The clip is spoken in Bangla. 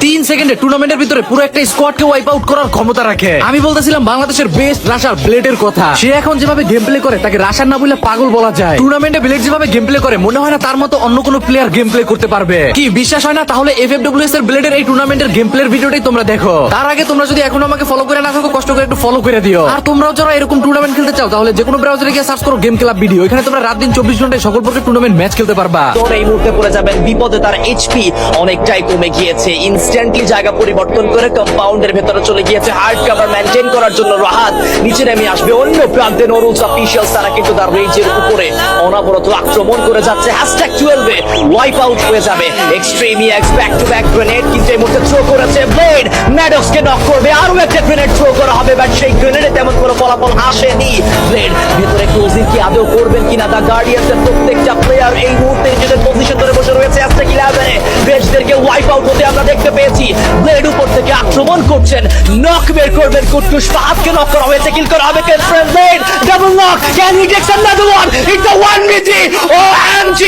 3 সেকেন্ডে টুর্নামেন্টের ভিতরে পুরো একটা স্কোয়াডকে ওয়াইপ আউট করার ক্ষমতা রাখে। আমি বলতেছিলাম বাংলাদেশের বেস্ট রাশার ব্লেডের কথা। সে এখন যেভাবে গেম প্লে করে তাকে রাশার না বলে পাগল বলা যায়। টুর্নামেন্টে ব্লেড যেভাবে গেম প্লে করে মনে হয় না তার মতো অন্য কোনো প্লেয়ার গেম প্লে করতে পারবে। কি বিশ্বাস হয় না? তাহলে FFWS এর ব্লেডের এই টুর্নামেন্টের গেম প্লের ভিডিওটাই তোমরা দেখো। তার আগে তোমরা যদি এখনো আমাকে ফলো করে না থাকো কষ্ট করে একটু ফলো করে দিও। আর তোমরাও যারা এরকম টুর্নামেন্ট খেলতে চাও তাহলে যে কোনো ব্রাউজারে গিয়ে সার্চ করো গেম ক্লাব ভিডিও। এখানে তোমরা রাত দিন 24 ঘন্টায় সকল প্রকার টুর্নামেন্ট ম্যাচ খেলতে পারবা। তোর এই মুহূর্তে পড়ে যাবেন বিপদে, তার এইচপি অনেকটাই কমে গিয়েছে। ইনস্ট্যান্টলি জায়গা পরিবর্তন করে কম্পাউন্ডের ভেতরে চলে গিয়েছে হার্ড কভার মেইনটেইন করার জন্য রাহাত। নিচে নেমে আসবে অন্য প্রান্তে নুরুলস অফিশিয়ালস, তারা কিন্তু তার রেঞ্জের উপরে অনবরত আক্রমণ করে যাচ্ছে। #12 এ ওয়াইপ আউট হয়ে যাবে এক্সট্রিমিয়াক্স। ব্যাক টু ব্যাক গ্রেনেড কিন্তু এই মুহূর্তে থ্রো করেছে ব্লেড, ম্যাডক্সকে নক করবে। আরো একটা গ্রেনেড থ্রো করা হবে, বাট সেই গ্রেনেডে তেমন কোনো ফলাফল আসেনি। ব্লেড ভেতরে ক্লোজিং কি আদৌ করবেন কিনা? দা গার্ডিয়ান্সের প্রত্যেকটা প্লেয়ার এই মুহূর্তে নিজেদের পজিশন ধরে বসে রয়েছে। #11 এ বেস্টদেরকে ওয়াইপ আউট হতে আমরা দেখতে পেয়েছি। ব্লেড উপর থেকে আক্রমণ করছেন, নক বের করবেন কুট্টুস। ফাহাদকে নক করা হয়েছে, কিল করা হবে কেনফ্রেন্ড। Blade double knock, can he take another one? It's a 1v3 OMG।